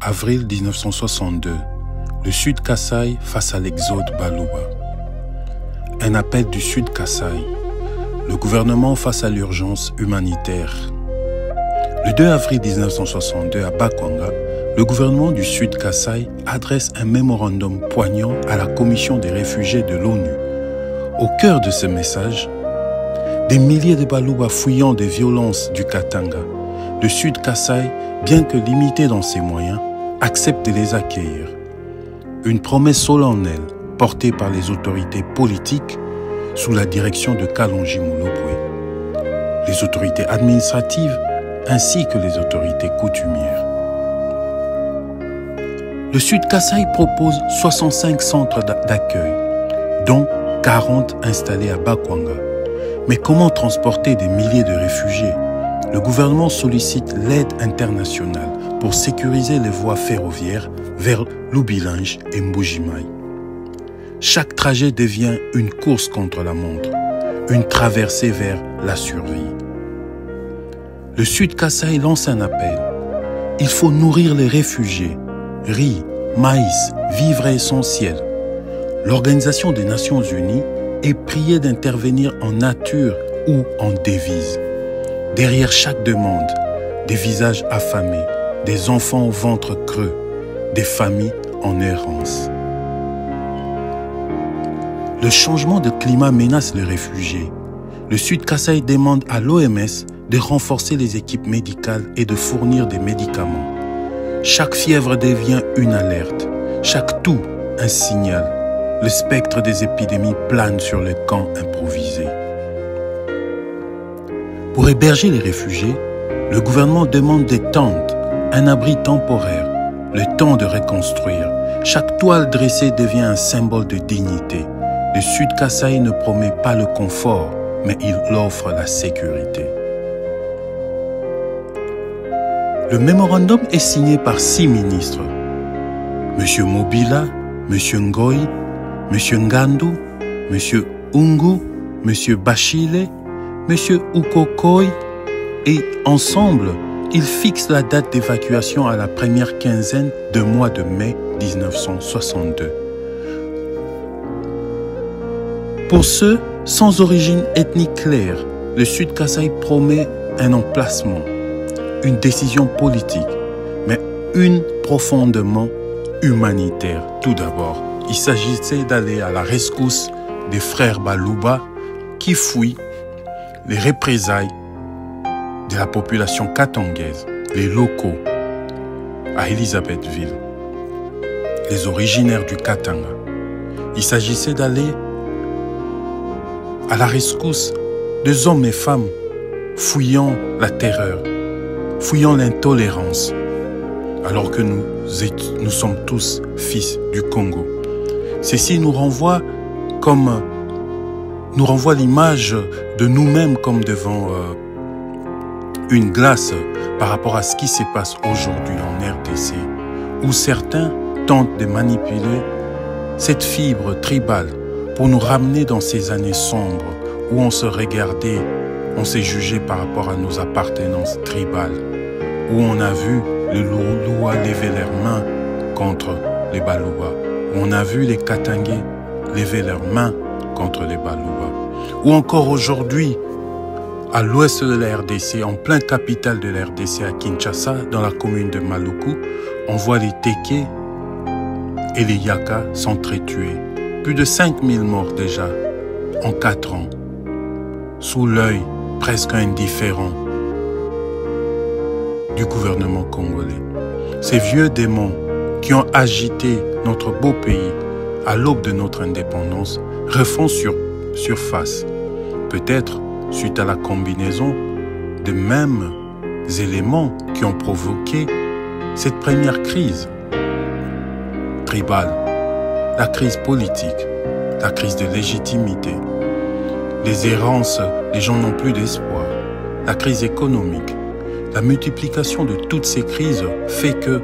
Avril 1962. Le Sud Kasaï face à l'exode Baluba. Un appel du Sud Kasaï. Le gouvernement face à l'urgence humanitaire. Le 2 avril 1962, à Bakwanga, le gouvernement du Sud Kasaï adresse un mémorandum poignant à la Commission des réfugiés de l'ONU. Au cœur de ce message, des milliers de Baluba fuyant des violences du Katanga. Le Sud Kasaï, bien que limité dans ses moyens, accepte de les accueillir. Une promesse solennelle portée par les autorités politiques sous la direction de Kalonji Mulopwe, les autorités administratives ainsi que les autorités coutumières. Le Sud Kasaï propose 65 centres d'accueil, dont 40 installés à Bakwanga. Mais comment transporter des milliers de réfugiés? Le gouvernement sollicite l'aide internationale pour sécuriser les voies ferroviaires vers Lubilange et Mbujimai. Chaque trajet devient une course contre la montre, une traversée vers la survie. Le Sud Kasaï lance un appel. Il faut nourrir les réfugiés. Riz, maïs, vivres essentiels. L'Organisation des Nations Unies est priée d'intervenir en nature ou en devise. Derrière chaque demande, des visages affamés, des enfants au ventre creux, des familles en errance. Le changement de climat menace les réfugiés. Le Sud Kasaï demande à l'OMS de renforcer les équipes médicales et de fournir des médicaments. Chaque fièvre devient une alerte, chaque toux un signal. Le spectre des épidémies plane sur les camps improvisés. Pour héberger les réfugiés, le gouvernement demande des tentes, un abri temporaire, le temps de reconstruire. Chaque toile dressée devient un symbole de dignité. Le Sud Kasaï ne promet pas le confort, mais il offre la sécurité. Le mémorandum est signé par 6 ministres. M. Mobila, M. Ngoï, M. Ngandu, M. Ungu, M. Bachile, M. Ukokoi, et ensemble, ils fixent la date d'évacuation à la première quinzaine du mois de mai 1962. Pour ceux sans origine ethnique claire, le Sud Kasaï promet un emplacement, une décision politique, mais une profondément humanitaire. Tout d'abord, il s'agissait d'aller à la rescousse des frères Baluba qui fuient les représailles de la population katangaise, les locaux, à Elisabethville, les originaires du Katanga. Il s'agissait d'aller à la rescousse des hommes et femmes fuyant la terreur, fuyant l'intolérance, alors que nous sommes tous fils du Congo. Ceci nous renvoie l'image de nous-mêmes comme devant une glace par rapport à ce qui se passe aujourd'hui en RDC, où certains tentent de manipuler cette fibre tribale pour nous ramener dans ces années sombres où on se regardait, on s'est jugé par rapport à nos appartenances tribales, où on a vu les Luluwa lever leurs mains contre les Baluba, où on a vu les Katangais lever leurs mains contre les Baluba, ou encore aujourd'hui, à l'ouest de la RDC, en plein capitale de la RDC à Kinshasa, dans la commune de Maluku, on voit les Téké et les Yaka s'entretuer. Plus de 5000 morts déjà en 4 ans, sous l'œil presque indifférent du gouvernement congolais. Ces vieux démons qui ont agité notre beau pays à l'aube de notre indépendance refont surface, peut-être suite à la combinaison des mêmes éléments qui ont provoqué cette première crise tribale, la crise politique, la crise de légitimité, les errances, les gens n'ont plus d'espoir, la crise économique. La multiplication de toutes ces crises fait que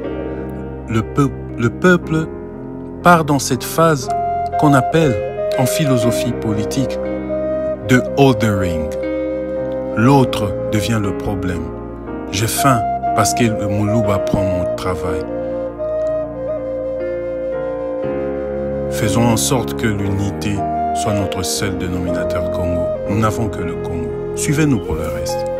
le peuple part dans cette phase qu'on appelle en philosophie politique de othering. L'autre devient le problème. J'ai faim parce que le Moulouba prend mon travail. Faisons en sorte que l'unité soit notre seul dénominateur Congo. Nous n'avons que le Congo. Suivez-nous pour le reste.